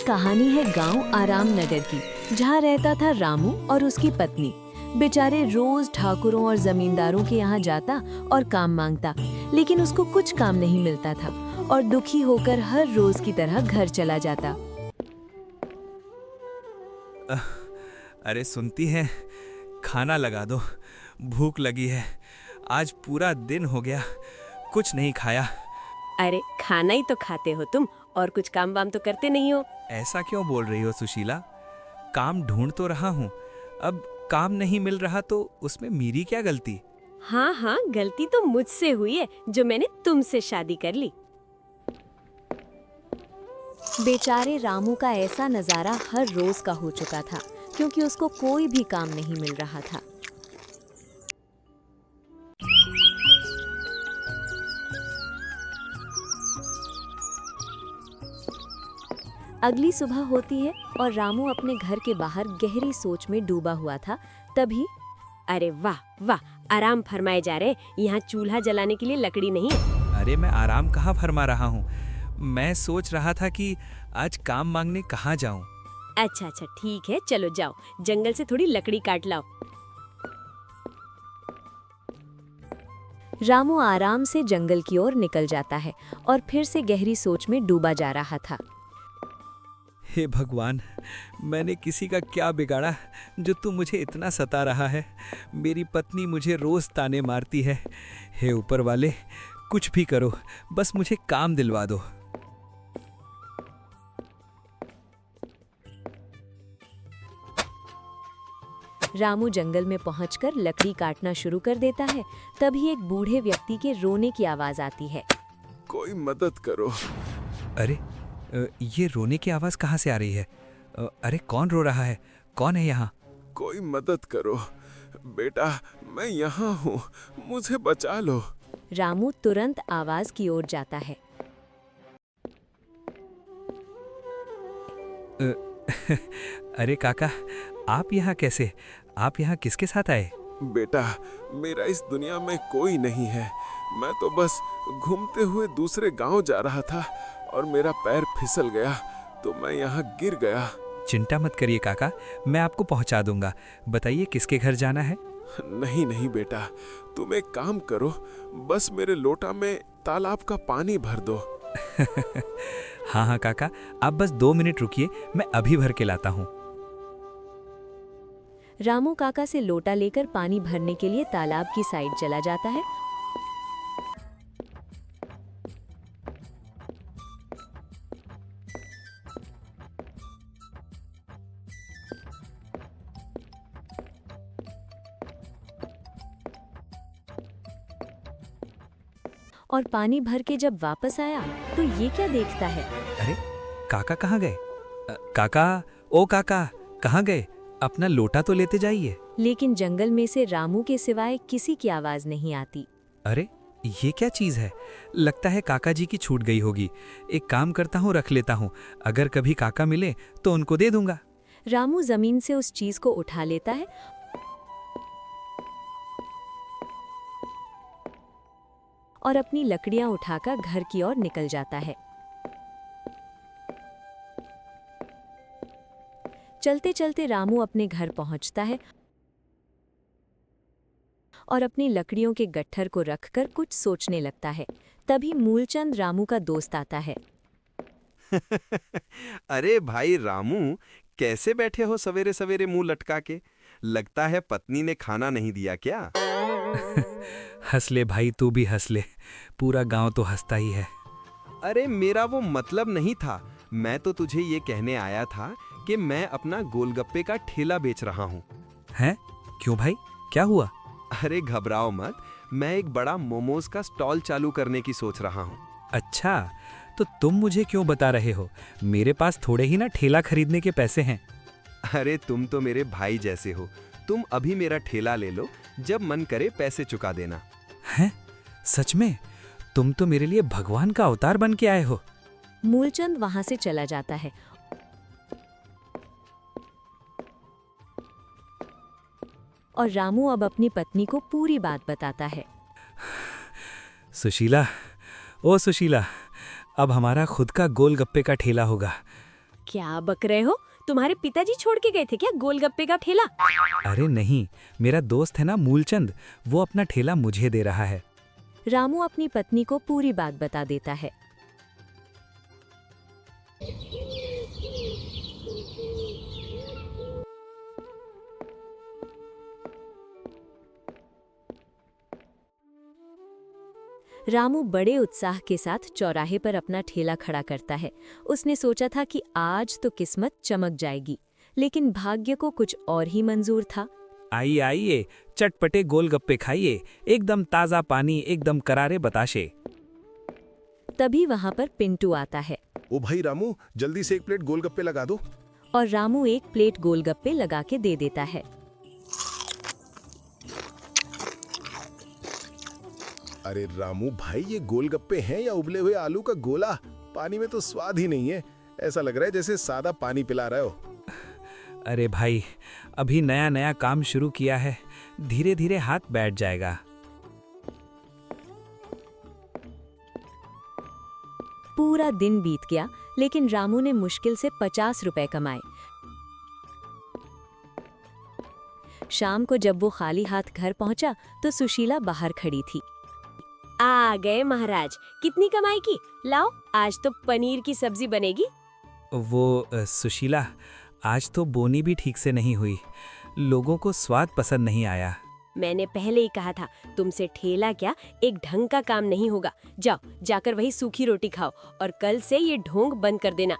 कहानी है गांव आराम नगर की, जहां रहता था रामू और उसकी पत्नी। बेचारे रोज ठाकुरों और जमींदारों के यहाँ जाता और काम मांगता, लेकिन उसको कुछ काम नहीं मिलता था और दुखी होकर हर रोज की तरह घर चला जाता। अरे सुनती है, खाना लगा दो, भूख लगी है। आज पूरा दिन हो गया, कुछ नहीं खाया। अरे खाना ही तो खाते हो तुम, और कुछ काम वाम तो करते नहीं हो। ऐसा क्यों बोल रही हो सुशीला? काम ढूंढ तो रहा हूँ, अब काम नहीं मिल रहा तो उसमें मेरी क्या गलती? हाँ हाँ, गलती तो मुझसे हुई है जो मैंने तुमसे शादी कर ली। बेचारे रामू का ऐसा नजारा हर रोज का हो चुका था, क्योंकि उसको कोई भी काम नहीं मिल रहा था। अगली सुबह होती है और रामू अपने घर के बाहर गहरी सोच में डूबा हुआ था। तभी अरे वाह वाह, आराम फरमाए जा रहे। यहाँ चूल्हा जलाने के लिए लकड़ी नहीं है। अरे मैं आराम कहाँ फरमा रहा हूँ, मैं सोच रहा था कि आज काम मांगने कहाँ जाऊँ। अच्छा अच्छा ठीक है, चलो जाओ, जंगल से थोड़ी लकड़ी काट लाओ। रामू आराम से जंगल की ओर निकल जाता है और फिर से गहरी सोच में डूबा जा रहा था। हे भगवान, मैंने किसी का क्या बिगाड़ा जो तू मुझे इतना सता रहा है? मेरी पत्नी मुझे रोज ताने मारती है। हे ऊपर वाले, कुछ भी करो, बस मुझे काम दिलवा दो। रामू जंगल में पहुंचकर लकड़ी काटना शुरू कर देता है। तभी एक बूढ़े व्यक्ति के रोने की आवाज आती है। कोई मदद करो। अरे ये रोने की आवाज कहाँ से आ रही है? अरे कौन रो रहा है? कौन है यहाँ? कोई मदद करो बेटा, मैं यहाँ हूँ, मुझे बचा लो। रामू तुरंत आवाज की ओर जाता है। अरे काका, आप यहाँ कैसे? आप यहाँ किसके साथ आए? बेटा, मेरा इस दुनिया में कोई नहीं है। मैं तो बस घूमते हुए दूसरे गांव जा रहा था और मेरा पैर फिसल गया तो मैं यहाँ गिर गया। चिंता मत करिए काका, मैं आपको पहुँचा दूंगा। बताइए किसके घर जाना है? नहीं नहीं बेटा, तुम एक काम करो, बस मेरे लोटा में तालाब का पानी भर दो। हाँ हाँ काका, आप बस 2 मिनट रुकिए, मैं अभी भर के लाता हूँ। रामू काका से लोटा लेकर पानी भरने के लिए तालाब की साइड चला जाता है। और पानी भर के जब वापस आया तो ये क्या देखता है? अरे काका कहाँ गए? काका, ओ काका, कहाँ गए? अपना लोटा तो लेते जाइए। लेकिन जंगल में से रामू के सिवाय किसी की आवाज नहीं आती। अरे ये क्या चीज है? लगता है काका जी की छूट गई होगी। एक काम करता हूँ, रख लेता हूँ, अगर कभी काका मिले तो उनको दे दूंगा। रामू जमीन से उस चीज को उठा लेता है और अपनी लकड़ियां उठाकर घर की ओर निकल जाता है। चलते चलते रामू अपने घर पहुंचता है और अपनी लकड़ियों के गट्ठर को रखकर कुछ सोचने लगता है। तभी मूलचंद रामू का दोस्त आता है। अरे भाई रामू, कैसे बैठे हो सवेरे सवेरे मुंह लटका के? लगता है पत्नी ने खाना नहीं दिया क्या? हंस ले भाई, तू भी हंस ले, पूरा गांव तो हंसता ही है। अरे मेरा वो मतलब नहीं था, मैं तो तुझे ये कहने आया था कि मैं अपना गोलगप्पे का ठेला बेच रहा हूँ। हैं? क्यों भाई, क्या हुआ? अरे घबराओ मत, मैं एक बड़ा मोमोज का स्टॉल चालू करने की सोच रहा हूँ। अच्छा, तो तुम मुझे क्यों बता रहे हो? मेरे पास थोड़े ही ना ठेला खरीदने के पैसे हैं। अरे तुम तो मेरे भाई जैसे हो, तुम अभी मेरा ठेला ले लो, जब मन करे पैसे चुका देना। हैं? सच में? तुम तो मेरे लिए भगवान का अवतार बन के आए हो। मूलचंद वहां से चला जाता है और रामू अब अपनी पत्नी को पूरी बात बताता है। सुशीला, ओ सुशीला, अब हमारा खुद का गोलगप्पे का ठेला होगा। क्या बक रहे हो? तुम्हारे पिताजी छोड़ के गए थे क्या गोलगप्पे का ठेला? अरे नहीं, मेरा दोस्त है ना मूलचंद, वो अपना ठेला मुझे दे रहा है। रामू अपनी पत्नी को पूरी बात बता देता है। रामू बड़े उत्साह के साथ चौराहे पर अपना ठेला खड़ा करता है। उसने सोचा था कि आज तो किस्मत चमक जाएगी, लेकिन भाग्य को कुछ और ही मंजूर था। आइए आइए, चटपटे गोलगप्पे खाइए, एकदम ताज़ा पानी, एकदम करारे बताशे। तभी वहां पर पिंटू आता है ओ भाई रामू, जल्दी से एक प्लेट गोलगप्पे लगा दो। और रामू एक प्लेट गोलगप्पे लगा के दे देता है। अरे रामू भाई, ये गोलगप्पे हैं या उबले हुए आलू का गोला? पानी में तो स्वाद ही नहीं है, ऐसा लग रहा है जैसे सादा पानी पिला रहे हो। अरे भाई, अभी नया नया काम शुरू किया है, धीरे धीरे हाथ बैठ जाएगा। पूरा दिन बीत गया, लेकिन रामू ने मुश्किल से 50 रुपए कमाए। शाम को जब वो खाली हाथ घर पहुंचा तो सुशीला बाहर खड़ी थी। आ गए महाराज, कितनी कमाई की? लाओ, आज तो पनीर की सब्जी बनेगी। सुशीला, आज तो बोनी भी ठीक से नहीं हुई, लोगों को स्वाद पसंद नहीं आया। मैंने पहले ही कहा था, तुमसे ठेला क्या, एक ढंग का काम नहीं होगा। जाओ, जाकर वही सूखी रोटी खाओ और कल से ये ढोंग बंद कर देना।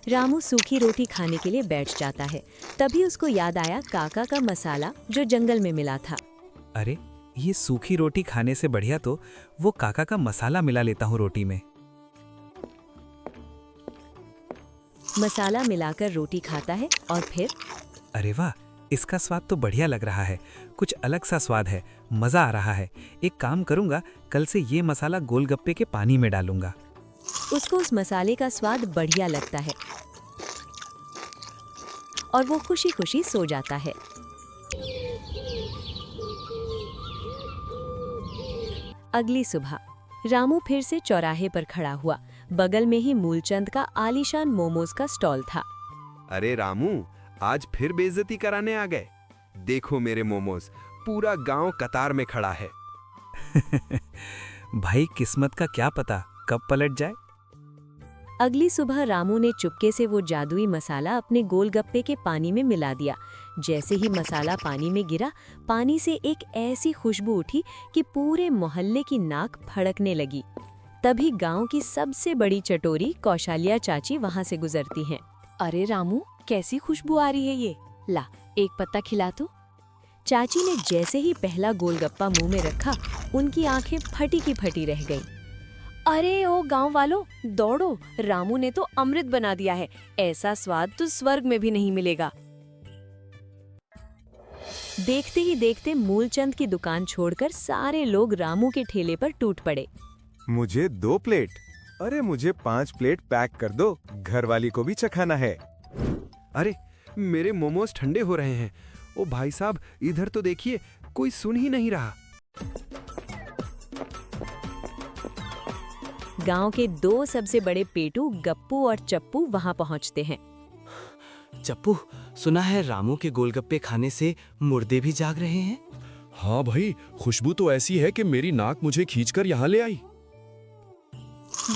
रामू सूखी रोटी खाने के लिए बैठ जाता है। तभी उसको याद आया काका का मसाला जो जंगल में मिला था। अरे, ये सूखी रोटी खाने से बढ़िया तो वो काका का मसाला मिला लेता हूँ रोटी में। मसाला मिलाकर रोटी खाता है और फिर अरे वाह, इसका स्वाद तो बढ़िया लग रहा है, कुछ अलग सा स्वाद है, मजा आ रहा है। एक काम करूंगा, कल से ये मसाला गोलगप्पे के पानी में डालूंगा। उसको उस मसाले का स्वाद बढ़िया लगता है और वो खुशी खुशी सो जाता है। अगली सुबह रामू फिर से चौराहे पर खड़ा हुआ। बगल में ही मूलचंद का आलीशान मोमोज का स्टॉल था। अरे रामू, आज फिर बेइज्जती कराने आ गए। देखो मेरे मोमोज, पूरा गांव कतार में खड़ा है। भाई, किस्मत का क्या पता कब पलट जाए। अगली सुबह रामू ने चुपके से वो जादुई मसाला अपने गोलगप्पे के पानी में मिला दिया। जैसे ही मसाला पानी में गिरा, पानी से एक ऐसी खुशबू उठी कि पूरे मोहल्ले की नाक फड़कने लगी। तभी गांव की सबसे बड़ी चटोरी कौशल्या चाची वहां से गुजरती हैं। अरे रामू, कैसी खुशबू आ रही है ये, ला एक पत्ता खिला तो। चाची ने जैसे ही पहला गोलगप्पा मुंह में रखा, उनकी आंखें फटी की फटी रह गईं। अरे ओ गांव वालों, दौड़ो, रामू ने तो अमृत बना दिया है, ऐसा स्वाद तो स्वर्ग में भी नहीं मिलेगा। देखते ही देखते मूलचंद की दुकान छोड़कर सारे लोग रामू के ठेले पर टूट पड़े। मुझे 2 प्लेट, अरे मुझे 5 प्लेट पैक कर दो, घरवाली को भी चखाना है। अरे, मेरे मोमोज ठंडे हो रहे हैं। ओ भाई साहब, इधर तो देखिए, कोई सुन ही नहीं रहा। गांव के 2 सबसे बड़े पेटू गप्पू और चप्पू वहां पहुंचते हैं। चप्पू, सुना है रामू के गोलगप्पे खाने से मुर्दे भी जाग रहे हैं। हाँ भाई, खुशबू तो ऐसी है कि मेरी नाक मुझे खींचकर यहाँ ले आई।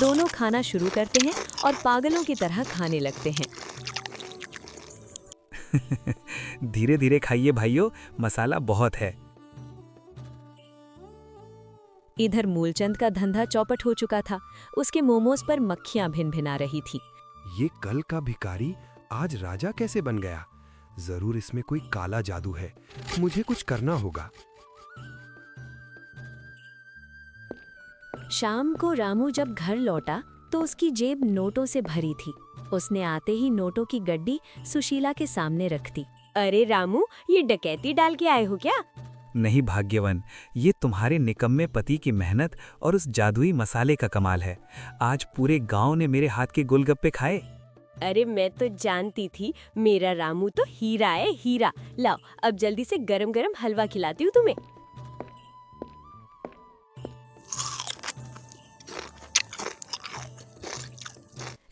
दोनों खाना शुरू करते हैं और पागलों की तरह खाने लगते हैं। धीरे धीरे खाइए भाइयों, मसाला बहुत है। इधर मूलचंद का धंधा चौपट हो चुका था। उसके मोमोज पर मक्खियां भिनभिना रही थी। ये कल का भिखारी आज राजा कैसे बन गया? जरूर इसमें कोई काला जादू है, मुझे कुछ करना होगा। शाम को रामू जब घर लौटा तो उसकी जेब नोटों से भरी थी। उसने आते ही नोटों की गड्डी सुशीला के सामने रख दी। अरे रामू, ये डकैती डाल के आए हो क्या? नहीं भाग्यवन, ये तुम्हारे निकम्मे पति की मेहनत और उस जादुई मसाले का कमाल है। आज पूरे गांव ने मेरे हाथ के गोलगप्पे खाए। अरे मैं तो जानती थी, मेरा रामू तो हीरा है, हीरा। लाओ, अब जल्दी से गरम गरम हलवा खिलाती हूँ तुम्हें।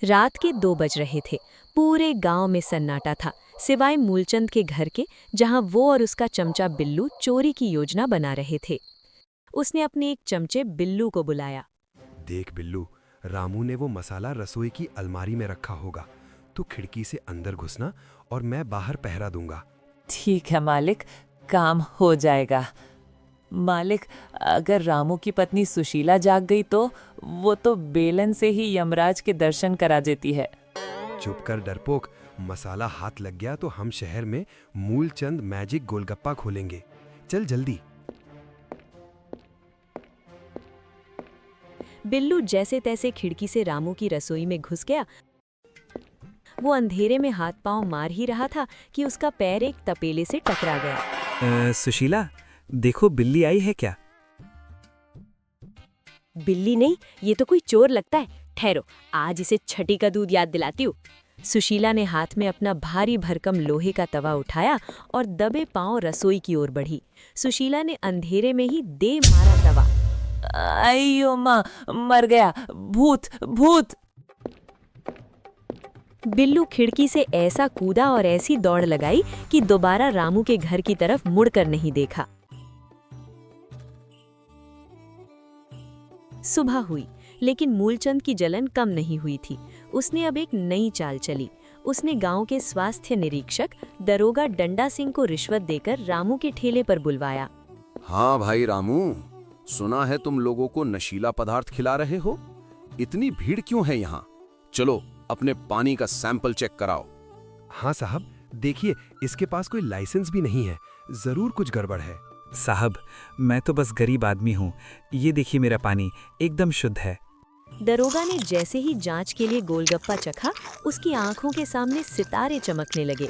रात के 2 बज रहे थे। पूरे गांव में सन्नाटा था, सिवाय मूलचंद के घर के, जहां वो और उसका चमचा बिल्लू चोरी की योजना बना रहे थे। उसने अपने एक चमचे बिल्लू को बुलाया। देख बिल्लू, रामू ने वो मसाला रसोई की अलमारी में रखा होगा। तू खिड़की से अंदर घुसना और मैं बाहर पहरा दूंगा। ठीक है मालिक, काम हो जाएगा। मालिक, अगर रामू की पत्नी सुशीला जाग गई तो वो तो बेलन से ही यमराज के दर्शन करा देती है। चुप कर डरपोक, मसाला हाथ लग गया तो हम शहर में मूलचंद मैजिक गोलगप्पा खोलेंगे। चल जल्दी। बिल्लू जैसे तैसे खिड़की से रामू की रसोई में घुस गया। वो अंधेरे में हाथ पांव मार ही रहा था कि उसका पैर एक तपेले से टकरा गया। सुशीला, देखो बिल्ली आई है क्या? बिल्ली नहीं, ये तो कोई चोर लगता है। ठहरो, आज इसे छठी का दूध याद दिलाती हूँ। सुशीला ने हाथ में अपना भारी भरकम लोहे का तवा उठाया और दबे पांव रसोई की ओर बढ़ी। सुशीला ने अंधेरे में ही दे मारा तवा। अयो माँ, मर गया, भूत भूत। बिल्लू खिड़की से ऐसा कूदा और ऐसी दौड़ लगाई कि दोबारा रामू के घर की तरफ मुड़कर नहीं देखा। सुबह हुई, लेकिन मूलचंद की जलन कम नहीं हुई थी। उसने अब एक नई चाल चली। उसने गांव के स्वास्थ्य निरीक्षक दरोगा डंडा सिंह को रिश्वत देकर रामू के ठेले पर बुलवाया। हाँ भाई रामू, सुना है तुम लोगों को नशीला पदार्थ खिला रहे हो। इतनी भीड़ क्यों है यहाँ? चलो अपने पानी का सैंपल चेक कराओ। हाँ साहब, देखिए इसके पास कोई लाइसेंस भी नहीं है, जरूर कुछ गड़बड़ है। साहब, मैं तो बस गरीब आदमी हूँ। ये देखिए मेरा पानी एकदम शुद्ध है। दरोगा ने जैसे ही जांच के लिए गोलगप्पा चखा, उसकी आंखों के सामने सितारे चमकने लगे।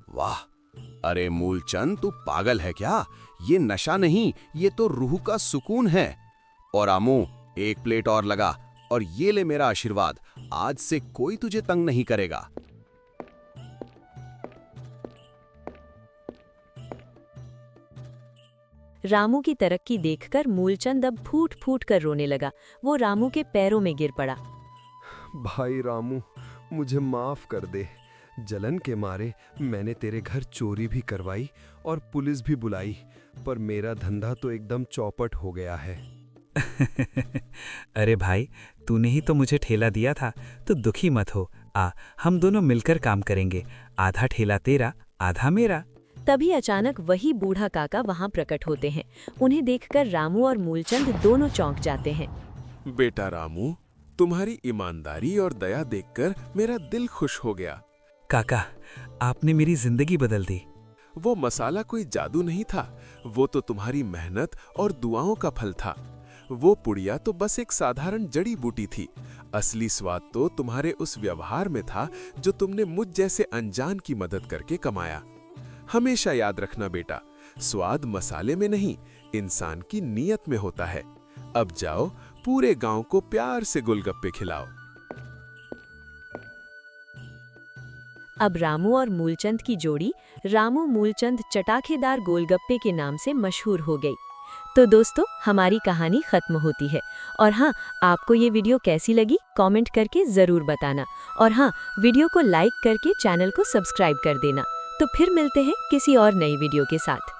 वाह, अरे मूलचंद, तू पागल है क्या? ये नशा नहीं, ये तो रूह का सुकून है। और रामू, एक प्लेट और लगा और ये ले मेरा आशीर्वाद, आज से कोई तुझे तंग नहीं करेगा। रामू की तरक्की देखकर मूलचंद अब फूट फूट कर रोने लगा। वो रामू के पैरों में गिर पड़ा। भाई रामू, मुझे माफ कर दे। जलन के मारे मैंने तेरे घर चोरी भी करवाई और पुलिस भी बुलाई, पर मेरा धंधा तो एकदम चौपट हो गया है। अरे भाई, तूने ही तो मुझे ठेला दिया था, तो दुखी मत हो। हम दोनों मिलकर काम करेंगे। आधा ठेला तेरा, आधा मेरा। तभी अचानक वही बूढ़ा काका वहां प्रकट होते हैं। उन्हें देखकर रामू और मूलचंद दोनों चौंक जाते हैं। बेटा रामू, तुम्हारी ईमानदारी और दया देखकर मेरा दिल खुश हो गया। काका, आपने मेरी जिंदगी बदल दी। वो मसाला कोई जादू नहीं था, वो तो तुम्हारी मेहनत और दुआओं का फल था। वो पुड़िया तो बस एक साधारण जड़ी बूटी थी। असली स्वाद तो तुम्हारे उस व्यवहार में था जो तुमने मुझ जैसे अनजान की मदद करके कमाया। हमेशा याद रखना बेटा, स्वाद मसाले में नहीं, इंसान की नीयत में होता है। अब जाओ, पूरे गांव को प्यार से गोलगप्पे खिलाओ। अब रामू और मूलचंद की जोड़ी रामू मूलचंद चटाखेदार गोलगप्पे के नाम से मशहूर हो गई। तो दोस्तों, हमारी कहानी खत्म होती है। और हाँ, आपको ये वीडियो कैसी लगी कमेंट करके ज़रूर बताना। और हाँ, वीडियो को लाइक करके चैनल को सब्सक्राइब कर देना। तो फिर मिलते हैं किसी और नई वीडियो के साथ।